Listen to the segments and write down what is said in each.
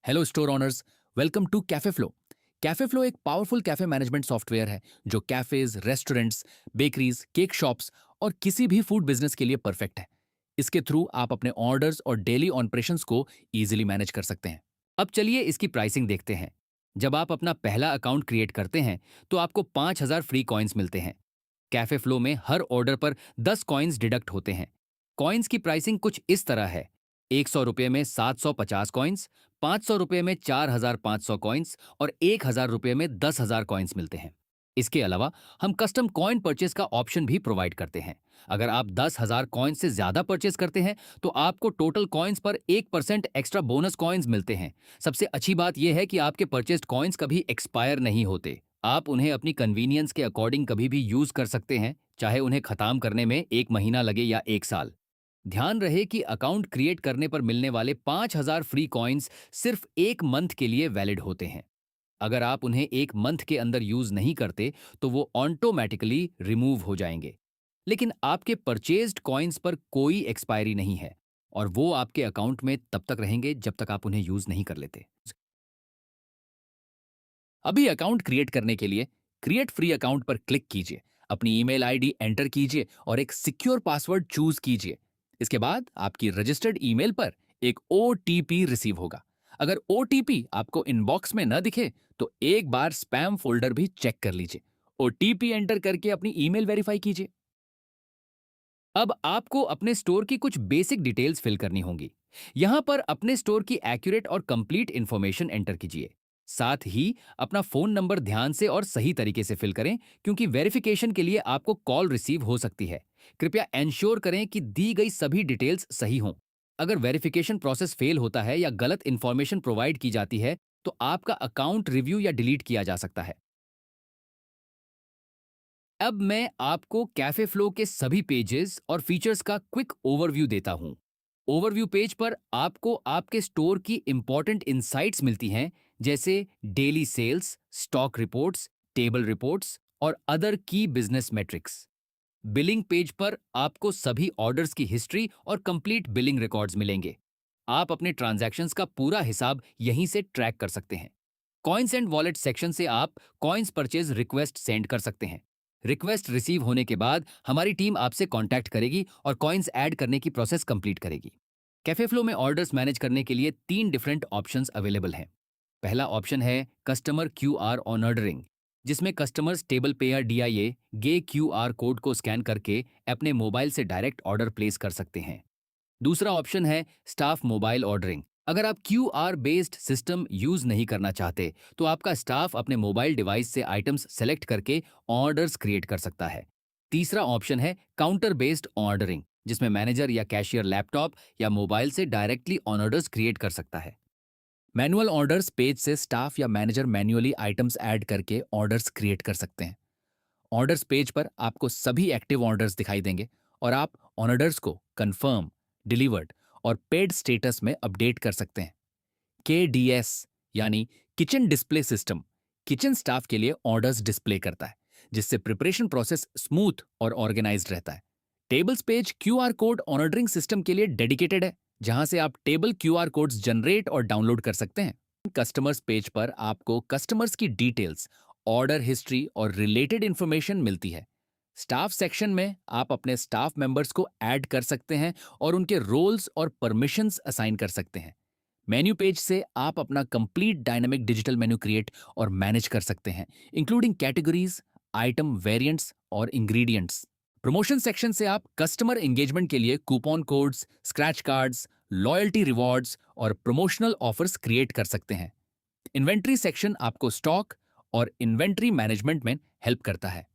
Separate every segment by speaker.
Speaker 1: Hello store owners, welcome to Cafe Flow. Cafe Flow एक powerful cafe management software है जो cafes, restaurants, bakeries, cake shops और किसी भी फूड बिजनेस के लिए परफेक्ट है। इसके थ्रू आप अपने ऑर्डर्स और डेली ऑपरेशंस को इजीली मैनेज कर सकते हैं। अब चलिए इसकी प्राइसिंग देखते हैं। जब आप अपना पहला अकाउंट क्रिएट करते हैं तो आपको 5,000 फ्री कॉइन्स मिलते हैं। कैफे फ्लो में हर ऑर्डर पर 10 कॉइन्स डिडक्ट होते हैं। कॉइन्स की प्राइसिंग कुछ इस तरह है: 100 रुपये में 750 कॉइन्स, 500 रुपये में 4,500 कॉइन्स और 1,000 रुपये में 10,000 कॉइन्स मिलते हैं। इसके अलावा हम कस्टम कॉइन परचेज का ऑप्शन भी प्रोवाइड करते हैं। अगर आप 10,000 कॉइन्स से ज्यादा परचेज करते हैं तो आपको टोटल कॉइन्स पर 1% एक्स्ट्रा बोनस कॉइन्स मिलते हैं। सबसे अच्छी बात यह है कि आपके परचेस्ड कॉइन्स कभी एक्सपायर नहीं होते। आप उन्हें अपनी कन्वीनियंस के अकॉर्डिंग कभी भी यूज कर सकते हैं, चाहे उन्हें खत्म करने में 1 महीना लगे या 1 साल। ध्यान रहे कि अकाउंट क्रिएट करने पर मिलने वाले 5,000 फ्री कॉइन्स सिर्फ 1 मंथ के लिए वैलिड होते हैं। अगर आप उन्हें 1 मंथ के अंदर यूज नहीं करते तो वो ऑटोमेटिकली रिमूव हो जाएंगे। लेकिन आपके परचेज्ड कॉइन्स पर कोई एक्सपायरी नहीं है और वो आपके अकाउंट में तब तक रहेंगे जब तक आप उन्हें यूज नहीं कर लेते। अभी अकाउंट क्रिएट करने के लिए क्रिएट फ्री अकाउंट पर क्लिक कीजिए, अपनी ईमेल आईडी एंटर कीजिए और एक सिक्योर पासवर्ड चूज कीजिए। इसके बाद आपकी रजिस्टर्ड ईमेल पर एक ओटीपी रिसीव होगा। अगर ओटीपी आपको इनबॉक्स में न दिखे तो एक बार स्पैम फोल्डर भी चेक कर लीजिए। ओटीपी एंटर करके अपनी ईमेल वेरीफाई कीजिए। अब आपको अपने स्टोर की कुछ बेसिक डिटेल्स फिल करनी होंगी। यहां पर अपने स्टोर की एक्यूरेट और कंप्लीट इंफॉर्मेशन एंटर कीजिए। साथ ही अपना फोन नंबर ध्यान से और सही तरीके से फिल करें, क्योंकि वेरिफिकेशन के लिए आपको कॉल रिसीव हो सकती है। कृपया इंश्योर करें कि दी गई सभी डिटेल्स सही हों। अगर वेरिफिकेशन प्रोसेस फेल होता है या गलत इंफॉर्मेशन प्रोवाइड की जाती है तो आपका अकाउंट रिव्यू या डिलीट किया जा सकता है। अब मैं आपको कैफे फ्लो के सभी पेजेस और फीचर्स का क्विक ओवरव्यू देता हूं। ओवरव्यू पेज पर आपको आपके स्टोर की इंपॉर्टेंट इंसाइट्स मिलती हैं, जैसे daily sales, stock reports, table reports और other key business metrics. Billing page पर आपको सभी ऑर्डर्स की हिस्ट्री और कंप्लीट बिलिंग रिकॉर्ड्स मिलेंगे। आप अपने ट्रांजैक्शंस का पूरा हिसाब यहीं से ट्रैक कर सकते हैं। कॉइन्स एंड वॉलेट सेक्शन से आप कॉइन्स परचेज रिक्वेस्ट सेंड कर सकते हैं। रिक्वेस्ट रिसीव होने के बाद हमारी टीम आपसे कांटेक्ट करेगी और कॉइन्स ऐड करने की प्रोसेस कंप्लीट करेगी। कैफे फ्लो में ऑर्डर्स मैनेज करने के लिए 3 डिफरेंट ऑप्शंस अवेलेबल हैं। पहला ऑप्शन है कस्टमर क्यूआर ऑन ऑर्डरिंग, जिसमें कस्टमर्स टेबल पे या डीआईए गे क्यूआर कोड को स्कैन करके अपने मोबाइल से डायरेक्ट ऑर्डर प्लेस कर सकते हैं। दूसरा ऑप्शन है स्टाफ मोबाइल ऑर्डरिंग। अगर आप क्यूआर बेस्ड सिस्टम यूज नहीं करना चाहते तो आपका स्टाफ अपने मोबाइल डिवाइस से आइटम्स सेलेक्ट करके ऑर्डर्स क्रिएट कर सकता है। तीसरा ऑप्शन है काउंटर बेस्ड ऑर्डरिंग, जिसमें मैनेजर या कैशियर लैपटॉप या मोबाइल से डायरेक्टली ऑर्डर्स क्रिएट कर सकता है। मैनुअल ऑर्डर्स पेज से स्टाफ या मैनेजर मैन्युअली आइटम्स ऐड करके ऑर्डर्स क्रिएट कर सकते हैं। ऑर्डर्स पेज पर आपको सभी एक्टिव ऑर्डर्स दिखाई देंगे और आप ऑर्डर्स को कंफर्म, डिलीवर्ड और पेड स्टेटस में अपडेट कर सकते हैं। KDS यानी kitchen display system kitchen staff के लिए ऑर्डर्स डिस्प्ले करता है, जिससे प्रिपरेशन प्रोसेस स्मूथ और ऑर्गेनाइज्ड रहता है। Tables page QR code ordering system के लिए डेडिकेटेड है, जहां से आप टेबल क्यूआर कोड्स जनरेट और डाउनलोड कर सकते हैं। कस्टमर्स पेज पर आपको कस्टमर्स की डिटेल्स, ऑर्डर हिस्ट्री और रिलेटेड इंफॉर्मेशन मिलती है। स्टाफ सेक्शन में आप अपने स्टाफ मेंबर्स को ऐड कर सकते हैं और उनके रोल्स और परमिशंस असाइन कर सकते हैं। मेन्यू पेज से आप अपना complete dynamic digital menu create और मैनेज कर सकते हैं, इंक्लूडिंग कैटेगरीज, आइटम वेरिएंट्स और इंग्रेडिएंट्स। प्रमोशन सेक्शन से आप कस्टमर एंगेजमेंट के लिए coupon codes, scratch cards, loyalty rewards और प्रमोशनल ऑफर्स क्रिएट कर सकते हैं। इन्वेंट्री सेक्शन आपको स्टॉक और इन्वेंट्री मैनेजमेंट में हेल्प करता है।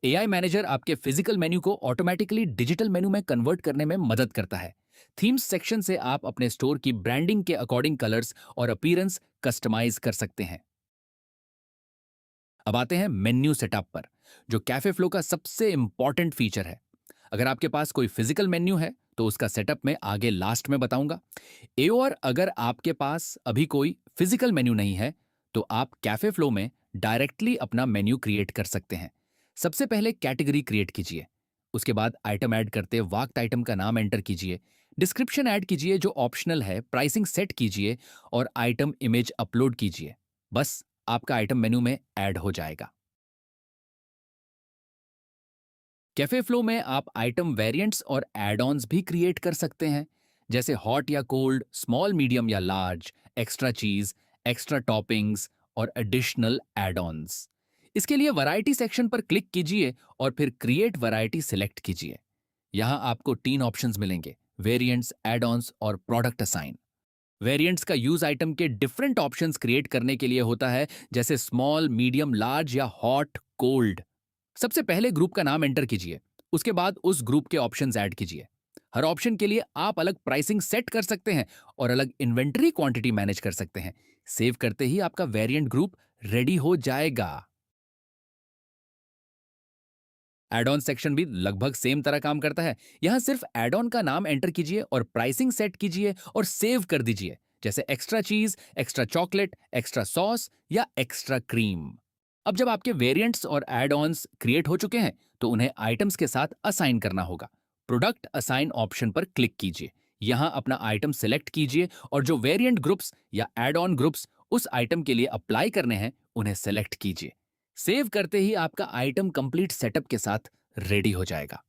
Speaker 1: एआई मैनेजर आपके फिजिकल मेन्यू को ऑटोमेटिकली डिजिटल मेन्यू में कन्वर्ट करने में मदद करता है। थीम्स सेक्शन से आप अपने स्टोर की ब्रांडिंग के अकॉर्डिंग कलर्स और अपीयरेंस कस्टमाइज कर सकते हैं। अब आते हैं मेन्यू सेटअप पर, जो कैफे फ्लो का सबसे इंपॉर्टेंट फीचर है। अगर आपके पास कोई फिजिकल मेन्यू है तो उसका सेटअप मैं आगे लास्ट में बताऊंगा। और अगर आपके पास अभी कोई फिजिकल मेन्यू नहीं है तो आप कैफे फ्लो में डायरेक्टली अपना मेन्यू क्रिएट कर सकते हैं। सबसे पहले कैटेगरी क्रिएट कीजिए, उसके बाद आइटम ऐड करते वक्त आइटम का नाम एंटर कीजिए, डिस्क्रिप्शन ऐड कीजिए जो ऑप्शनल है, प्राइसिंग सेट कीजिए और आइटम इमेज अपलोड कीजिए। बस आपका आइटम मेनू में ऐड हो जाएगा। कैफे फ्लो में आप आइटम वेरिएंट्स और एड ऑन्स भी क्रिएट कर सकते हैं, जैसे हॉट या कोल्ड, स्मॉल, मीडियम या लार्ज, एक्स्ट्रा चीज, एक्स्ट्रा टॉपिंग्स और एडिशनल एड ऑन्स। इसके लिए वैरायटी सेक्शन पर क्लिक कीजिए और फिर क्रिएट वैरायटी सिलेक्ट कीजिए। यहाँ आपको 3 ऑप्शंस मिलेंगे: वेरिएंट्स, एड ऑन्स और प्रोडक्ट असाइन। वेरिएंट्स का यूज आइटम के डिफरेंट ऑप्शंस क्रिएट करने के लिए होता है, जैसे स्मॉल, मीडियम, लार्ज या हॉट, कोल्ड। सबसे पहले ग्रुप का नाम एंटर कीजिए, उसके बाद उस ग्रुप के ऑप्शंस ऐड कीजिए। हर ऑप्शन के लिए आप अलग प्राइसिंग सेट कर सकते हैं और अलग इन्वेंटरी क्वांटिटी मैनेज कर सकते हैं। सेव करते ही आपका वेरिएंट ग्रुप रेडी हो जाएगा। एड ऑन सेक्शन भी लगभग सेम तरह काम करता है। यहां सिर्फ एड ऑन का नाम एंटर कीजिए और प्राइसिंग सेट कीजिए और सेव कर दीजिए, जैसे एक्स्ट्रा चीज, एक्स्ट्रा चॉकलेट, एक्स्ट्रा सॉस या एक्स्ट्रा क्रीम। अब जब आपके वेरिएंट्स और एड ऑन्स क्रिएट हो चुके हैं, तो उन्हें आइटम्स के साथ असाइन करना होगा। प्रोडक्ट असाइन ऑप्शन पर क्लिक कीजिए। यहां अपना आइटम सिलेक्ट कीजिए और जो वेरिएंट ग्रुप्स या एड ऑन ग्रुप्स उस आइटम के लिए अप्लाई करने हैं, उन्हें सेलेक्ट कीजिए। सेव करते ही आपका आइटम कंप्लीट सेटअप के साथ रेडी हो जाएगा।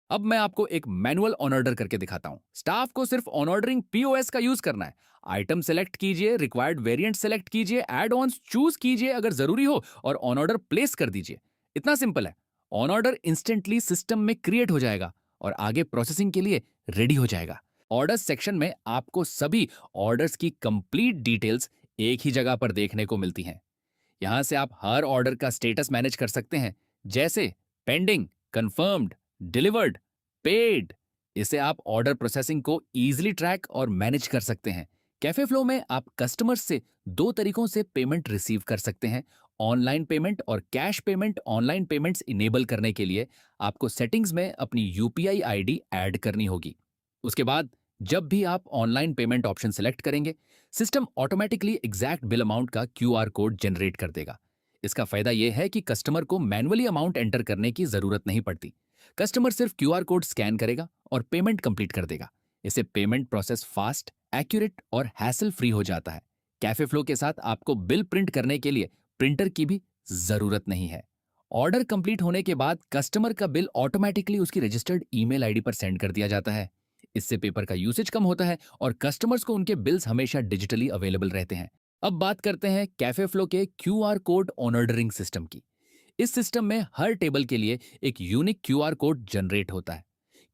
Speaker 1: अब मैं आपको एक मैनुअल ऑन ऑर्डर करके दिखाता हूं। स्टाफ को सिर्फ ऑन ऑर्डरिंग पीओएस का यूज करना है। आइटम सेलेक्ट कीजिए, रिक्वायर्ड वेरिएंट सेलेक्ट कीजिए, एड ऑन्स चूज कीजिए अगर जरूरी हो, और ऑन ऑर्डर प्लेस कर दीजिए। इतना सिंपल है। ऑन ऑर्डर इंस्टेंटली सिस्टम में क्रिएट हो जाएगा और आगे प्रोसेसिंग के लिए रेडी हो जाएगा। ऑर्डर्स सेक्शन में आपको सभी ऑर्डर्स की कंप्लीट डिटेल्स एक ही जगह पर देखने को मिलती हैं। यहां से आप हर ऑर्डर का स्टेटस मैनेज कर सकते हैं, जैसे पेंडिंग, कंफर्म्ड, डिलीवर्ड, पेड। इसे आप ऑर्डर प्रोसेसिंग को इजीली ट्रैक और मैनेज कर सकते हैं। कैफे फ्लो में आप कस्टमर्स से 2 तरीकों से पेमेंट रिसीव कर सकते हैं: ऑनलाइन पेमेंट और cash payment. Online payments enable करने के लिए आपको सेटिंग्स में अपनी यूपीआई आईडी ऐड करनी होगी। उसके बाद जब भी आप ऑनलाइन पेमेंट ऑप्शन सेलेक्ट करेंगे, system automatically exact bill amount का क्यूआर कोड जनरेट कर देगा। इसका फायदा यह है कि कस्टमर को मैनुअली अमाउंट एंटर करने की जरूरत नहीं पड़ती। कस्टमर सिर्फ क्यूआर कोड स्कैन करेगा और पेमेंट कंप्लीट कर देगा। इससे पेमेंट प्रोसेस फास्ट, एक्यूरेट और हैसल फ्री हो जाता है। कैफे फ्लो के साथ आपको बिल प्रिंट करने के लिए प्रिंटर की भी जरूरत नहीं है। ऑर्डर कंप्लीट होने के बाद कस्टमर का बिल ऑटोमेटिकली उसकी रजिस्टर्ड ईमेल आईडी पर सेंड कर दिया जाता है। इससे पेपर का यूसेज कम होता है और कस्टमर्स को उनके बिल्स हमेशा डिजिटली अवेलेबल रहते हैं। अब बात करते हैं कैफे फ्लो के QR code on ordering system की। इस सिस्टम में हर टेबल के लिए एक यूनिक क्यूआर कोड जनरेट होता है।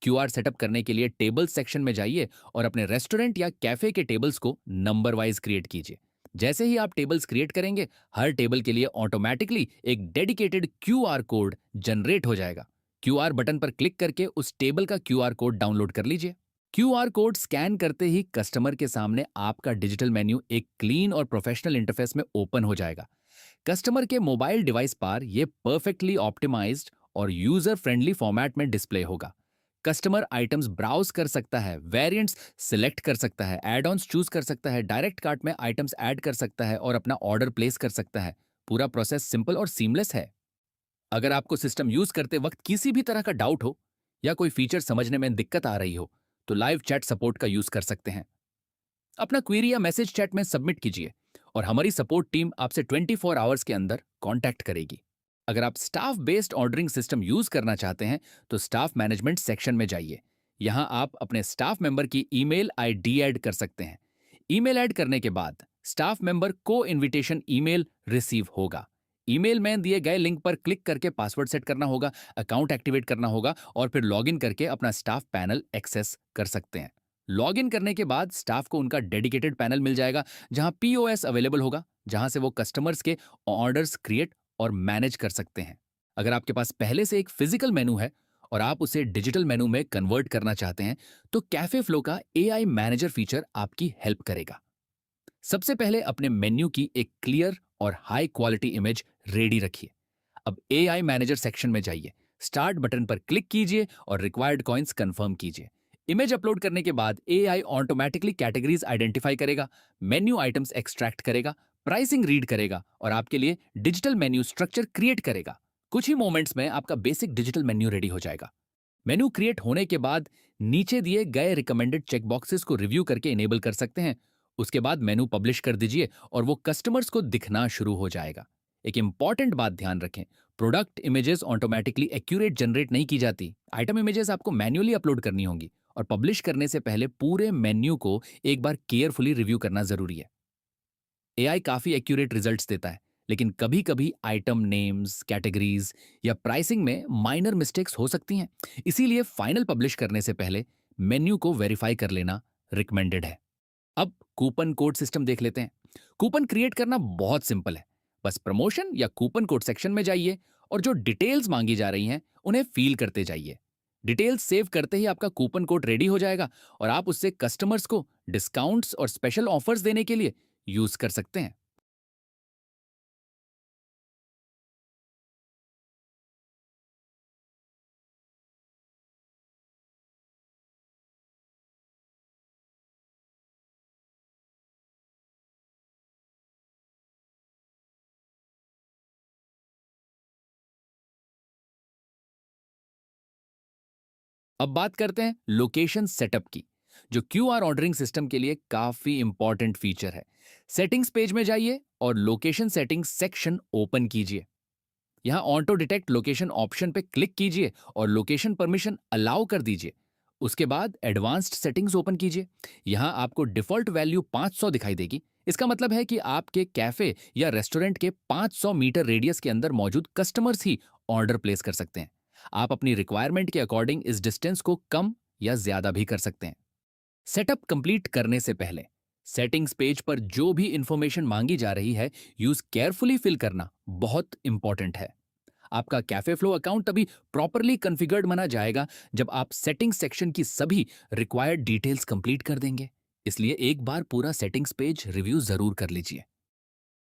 Speaker 1: क्यूआर सेटअप करने के लिए टेबल सेक्शन में जाइए और अपने रेस्टोरेंट या कैफे के टेबल्स को नंबर वाइज क्रिएट कीजिए। जैसे ही आप टेबल्स क्रिएट करेंगे, हर टेबल के लिए ऑटोमेटिकली एक डेडिकेटेड क्यूआर कोड जनरेट हो जाएगा। क्यूआर बटन पर क्लिक करके उस टेबल का क्यूआर कोड डाउनलोड कर लीजिए। क्यूआर कोड स्कैन करते ही कस्टमर के सामने आपका डिजिटल मेन्यू एक क्लीन और प्रोफेशनल इंटरफेस में ओपन हो जाएगा। कस्टमर के मोबाइल डिवाइस पर यह परफेक्टली ऑप्टिमाइज्ड और यूजर फ्रेंडली फॉर्मेट में डिस्प्ले होगा। कस्टमर आइटम्स ब्राउज कर सकता है, वेरिएंट्स सिलेक्ट कर सकता है, एड ऑन्स चूज कर सकता है, डायरेक्ट कार्ट में आइटम्स ऐड कर सकता है और अपना ऑर्डर प्लेस कर सकता है। पूरा प्रोसेस सिंपल और सीमलेस है। अगर आपको सिस्टम यूज करते वक्त किसी भी तरह का डाउट हो या कोई फीचर समझने में दिक्कत आ रही हो, तो लाइव चैट सपोर्ट का यूज कर सकते हैं। अपना क्वेरी या मैसेज चैट में सबमिट कीजिए और हमारी सपोर्ट टीम आपसे 24 आवर्स के अंदर कांटेक्ट करेगी। अगर आप staff based ordering system use करना चाहते हैं, तो स्टाफ मैनेजमेंट सेक्शन में जाइए। यहां आप अपने स्टाफ मेंबर की ईमेल आईडी ऐड कर सकते हैं। ईमेल ऐड करने के बाद स्टाफ मेंबर को इनविटेशन ईमेल रिसीव होगा। ईमेल में दिए गए लिंक पर क्लिक करके पासवर्ड सेट करना होगा, अकाउंट एक्टिवेट करना होगा और फिर लॉगिन करके अपना स्टाफ पैनल एक्सेस कर सकते हैं। लॉगिन करने के बाद स्टाफ को उनका डेडिकेटेड पैनल मिल जाएगा, जहां पीओएस अवेलेबल होगा, जहां से वो कस्टमर्स के ऑर्डर्स क्रिएट और मैनेज कर सकते हैं। अगर आपके पास पहले से एक फिजिकल मेनू है और आप उसे डिजिटल मेनू में कन्वर्ट करना चाहते हैं, तो कैफे फ्लो का एआई मैनेजर फीचर आपकी हेल्प करेगा। सबसे पहले अपने मेन्यू की एक क्लियर और हाई क्वालिटी इमेज रेडी रखिए। अब एआई मैनेजर सेक्शन में जाइए, स्टार्ट बटन पर क्लिक कीजिए और रिक्वायर्ड कॉइन्स कंफर्म कीजिए। इमेज अपलोड करने के बाद एआई ऑटोमेटिकली कैटेगरीज आइडेंटिफाई करेगा, मेन्यू आइटम्स एक्सट्रैक्ट करेगा, प्राइसिंग रीड करेगा और आपके लिए डिजिटल मेन्यू स्ट्रक्चर क्रिएट करेगा। कुछ ही मोमेंट्स में आपका बेसिक डिजिटल मेन्यू रेडी हो जाएगा। मेन्यू क्रिएट होने के बाद नीचे दिए गए रिकमेंडेड चेक बॉक्सेस को रिव्यू करके इनेबल कर सकते हैं। उसके बाद मेन्यू पब्लिश कर दीजिए और वो कस्टमर्स को दिखना शुरू हो जाएगा। एक इंपॉर्टेंट बात ध्यान रखें, product images automatically accurate generate नहीं की जाती। आइटम इमेजेस आपको मैन्युअली अपलोड करनी होंगी और पब्लिश करने से पहले पूरे मेन्यू को एक बार केयरफुली रिव्यू करना जरूरी है। एआई काफी एक्यूरेट रिजल्ट्स देता है, लेकिन कभी कभी आइटम नेम्स, कैटेगरीज या प्राइसिंग में माइनर मिस्टेक्स हो सकती हैं। इसीलिए फाइनल पब्लिश करने से पहले मेन्यू को वेरीफाई कर लेना रिकमेंडेड है। अब कूपन कोड सिस्टम देख लेते हैं। कूपन क्रिएट करना बहुत सिंपल है। बस प्रमोशन या कूपन कोड सेक्शन में जाइए और जो डिटेल्स मांगी जा रही हैं उन्हें फिल करते जाइए। डिटेल्स सेव करते ही आपका कूपन कोड रेडी हो जाएगा और आप उससे कस्टमर्स को डिस्काउंट्स और स्पेशल ऑफर्स देने के लिए यूज कर सकते हैं। अब बात करते हैं लोकेशन सेटअप की, जो क्यूआर ऑर्डरिंग सिस्टम के लिए काफी इंपॉर्टेंट फीचर है। सेटिंग्स पेज में जाइए और लोकेशन सेटिंग्स सेक्शन ओपन कीजिए। यहाँ ऑटो डिटेक्ट लोकेशन ऑप्शन पे क्लिक कीजिए और लोकेशन परमिशन अलाउ कर दीजिए। उसके बाद एडवांस्ड सेटिंग्स ओपन कीजिए। यहाँ आपको डिफॉल्ट वैल्यू 500 दिखाई देगी। इसका मतलब है कि आपके कैफे या रेस्टोरेंट के 500 मीटर रेडियस के अंदर मौजूद कस्टमर्स ही ऑर्डर प्लेस कर सकते हैं। आप अपनी रिक्वायरमेंट के अकॉर्डिंग इस डिस्टेंस को कम या ज्यादा भी कर सकते हैं। सेटअप कंप्लीट करने से पहले सेटिंग्स पेज पर जो भी इंफॉर्मेशन मांगी जा रही है, यूज केयरफुली फिल करना बहुत इंपॉर्टेंट है। आपका कैफे फ्लो अकाउंट तभी प्रॉपरली कॉन्फ़िगर्ड माना जाएगा जब आप सेटिंग सेक्शन की सभी रिक्वायर्ड डिटेल्स कंप्लीट कर देंगे। इसलिए एक बार पूरा सेटिंग्स पेज रिव्यू जरूर कर लीजिए।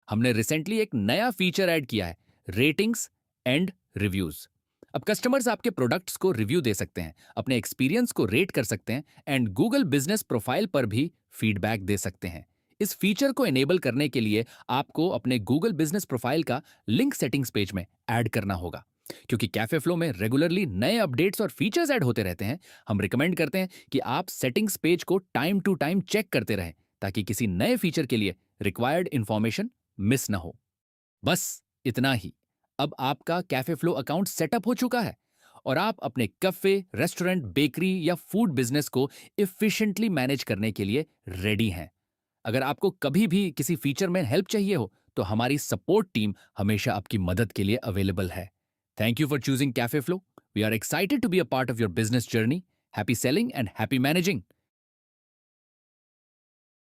Speaker 1: हमने रिसेंटली एक नया फीचर ऐड किया है, रेटिंग्स एंड रिव्यूज। अब कस्टमर्स आपके प्रोडक्ट्स को रिव्यू दे सकते हैं, अपने एक्सपीरियंस को रेट कर सकते हैं एंड गूगल बिजनेस प्रोफाइल पर भी फीडबैक दे सकते हैं। इस फीचर को एनेबल करने के लिए आपको अपने गूगल बिजनेस प्रोफाइल का लिंक सेटिंग्स पेज में ऐड करना होगा। क्योंकि कैफे फ्लो में रेगुलरली नए अपडेट्स और फीचर्स ऐड होते रहते हैं, हम रिकमेंड करते हैं कि आप सेटिंग्स पेज को टाइम टू टाइम चेक करते रहें, ताकि किसी नए फीचर के लिए रिक्वायर्ड इंफॉर्मेशन मिस ना हो। बस इतना ही। अब आपका कैफे फ्लो अकाउंट सेटअप हो चुका है और आप अपने कैफे, रेस्टोरेंट, बेकरी या फूड बिजनेस को इफिशिएंटली मैनेज करने के लिए रेडी हैं। अगर आपको कभी भी किसी फीचर में हेल्प चाहिए हो, तो हमारी सपोर्ट टीम हमेशा आपकी मदद के लिए अवेलेबल है। Thank you for choosing Cafe Flow. We are excited to be a part of your business journey. Happy selling and happy managing.